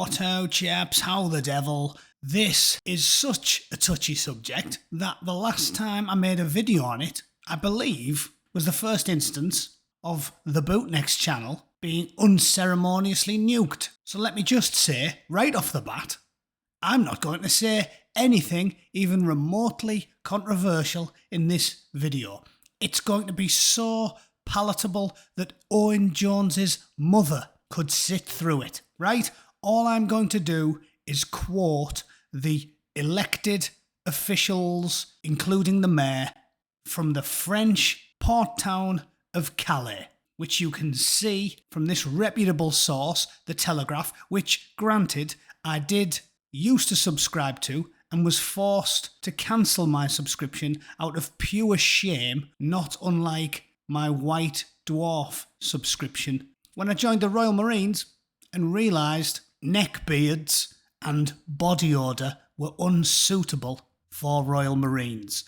What-o, chaps, how the devil? This is such a touchy subject that the last time I made a video on it, I believe, was the first instance of the Bootneck's channel being unceremoniously nuked. So let me just say, right off the bat, I'm not going to say anything even remotely controversial in this video. It's going to be so palatable that Owen Jones's mother could sit through it, right? All I'm going to do is quote the elected officials, including the mayor, from the French port town of Calais, which you can see from this reputable source, The Telegraph, which, granted, I did used to subscribe to and was forced to cancel my subscription out of pure shame, not unlike my White Dwarf subscription, when I joined the Royal Marines and realised neckbeards and body odour were unsuitable for Royal Marines.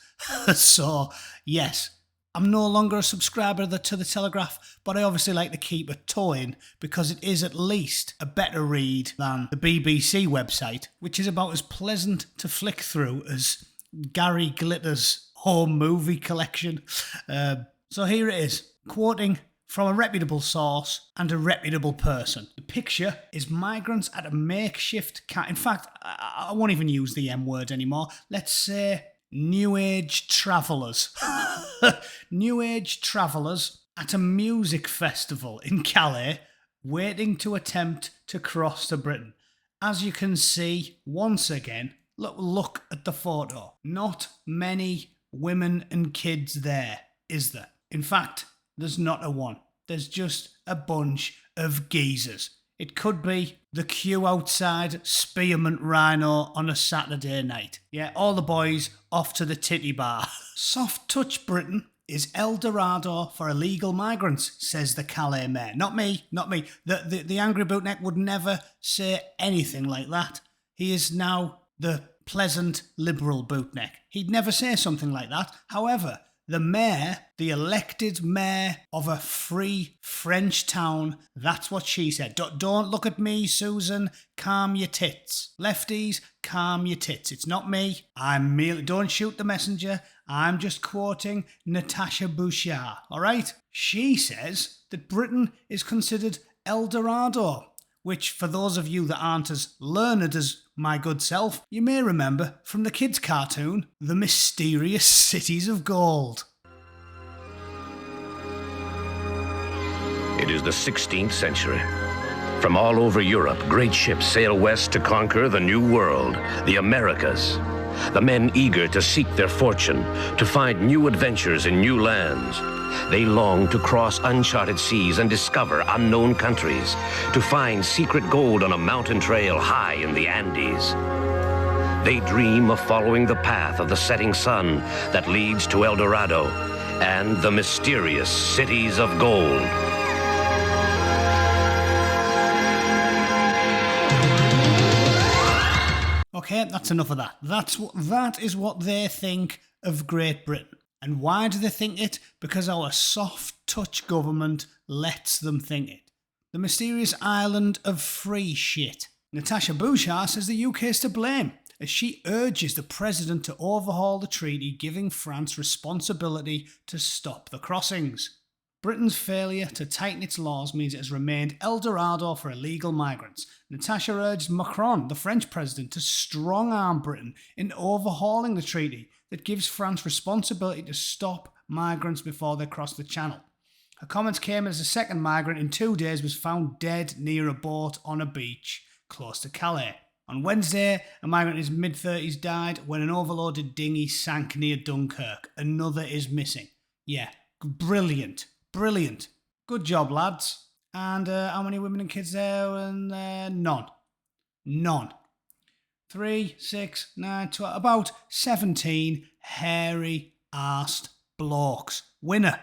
So, yes, I'm no longer a subscriber to The Telegraph, but I obviously like to keep a toe in because it is at least a better read than the BBC website, which is about as pleasant to flick through as Gary Glitter's home movie collection. So here it is, quoting from a reputable source and a reputable person. The picture is migrants at a makeshift camp. In fact, I won't even use the M word anymore. Let's say New Age travellers. New Age travellers at a music festival in Calais, waiting to attempt to cross to Britain. As you can see, once again, look at the photo. Not many women and kids there, is there? In fact, there's not a one. There's just a bunch of geezers. It could be the queue outside Spearmint Rhino on a Saturday night. Yeah, all the boys off to the titty bar. Soft touch Britain is El Dorado for illegal migrants, says the Calais mayor. Not me. The angry Bootneck would never say anything like that. He is now the pleasant liberal Bootneck. He'd never say something like that. However, the mayor, the elected mayor of a free French town, that's what she said. Don't look at me, Susan. Calm your tits. Lefties, calm your tits. It's not me. Don't shoot the messenger. I'm just quoting Natasha Bouchard, all right? She says that Britain is considered El Dorado, which, for those of you that aren't as learned as my good self, you may remember from the kids' cartoon, The Mysterious Cities of Gold. It is the 16th century. From all over Europe, great ships sail west to conquer the New World, the Americas. The men eager to seek their fortune, to find new adventures in new lands. They long to cross uncharted seas and discover unknown countries, to find secret gold on a mountain trail high in the Andes. They dream of following the path of the setting sun that leads to El Dorado and the mysterious cities of gold. Okay, that's enough of that. That is what they think of Great Britain. And why do they think it? Because our soft-touch government lets them think it. The mysterious island of free shit. Natasha Bouchard says the UK is to blame, as she urges the president to overhaul the treaty giving France responsibility to stop the crossings. Britain's failure to tighten its laws means it has remained El Dorado for illegal migrants. Natasha urged Macron, the French president, to strong-arm Britain in overhauling the treaty that gives France responsibility to stop migrants before they cross the channel. Her comments came as a second migrant in 2 days was found dead near a boat on a beach close to Calais. On Wednesday, a migrant in his mid-30s died when an overloaded dinghy sank near Dunkirk. Another is missing. Yeah, brilliant. Brilliant. Good job, lads. And how many women and kids there? And none. 3, 6, 9, 12, about 17 hairy-arsed blokes. Winner.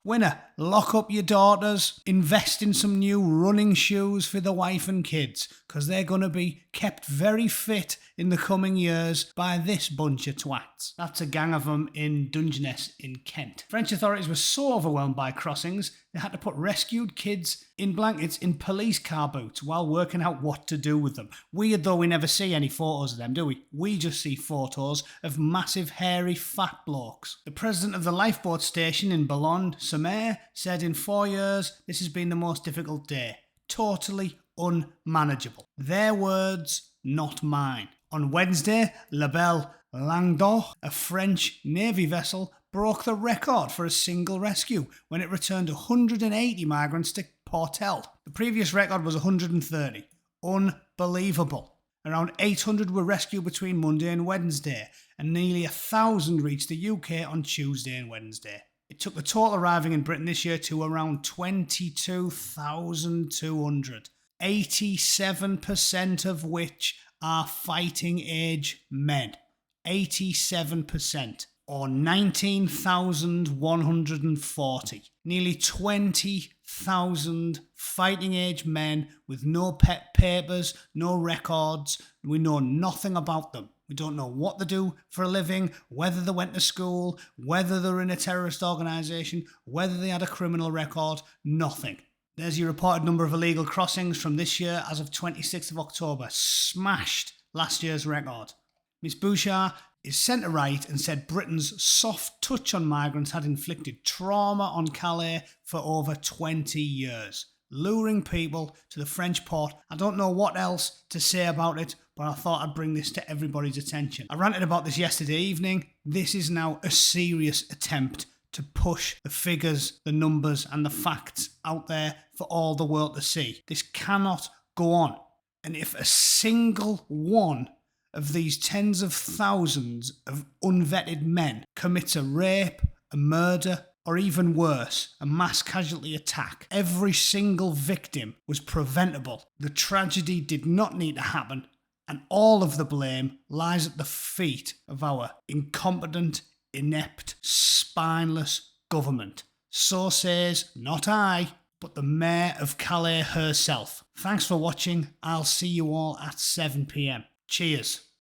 Winner, lock up your daughters, invest in some new running shoes for the wife and kids, because they're going to be kept very fit in the coming years by this bunch of twats. That's a gang of them in Dungeness in Kent. French authorities were so overwhelmed by crossings, they had to put rescued kids in blankets in police car boots while working out what to do with them. Weird though, we never see any photos of them, do we? We just see photos of massive, hairy, fat blokes. The president of the lifeboat station in Boulogne-sur-Mer said in 4 years, this has been the most difficult day. Totally unmanageable. Their words, not mine. On Wednesday, La Belle Languedoc, a French Navy vessel, broke the record for a single rescue when it returned 180 migrants to Portel. The previous record was 130. Unbelievable. Around 800 were rescued between Monday and Wednesday, and nearly 1,000 reached the UK on Tuesday and Wednesday. It took the total arriving in Britain this year to around 22,200, 87% of which are fighting age men. 87%, or 19,140. Nearly 20,000 fighting age men with no pet papers, no records. We know nothing about them. We don't know what they do for a living, whether they went to school, whether they're in a terrorist organisation, whether they had a criminal record, nothing. There's your reported number of illegal crossings from this year as of 26th of October. Smashed last year's record. Ms Bouchard is centre right and said Britain's soft touch on migrants had inflicted trauma on Calais for over 20 years, luring people to the French port. I don't know what else to say about it, but I thought I'd bring this to everybody's attention. I ranted about this yesterday evening. This is now a serious attempt to push the figures, the numbers and the facts out there for all the world to see. This cannot go on. And if a single one of these tens of thousands of unvetted men commits a rape, a murder, or even worse, a mass casualty attack, every single victim was preventable. The tragedy did not need to happen, and all of the blame lies at the feet of our incompetent, inept, spineless government. So says not I, but the Mayor of Calais herself. Thanks for watching. I'll see you all at 7 p.m. Cheers.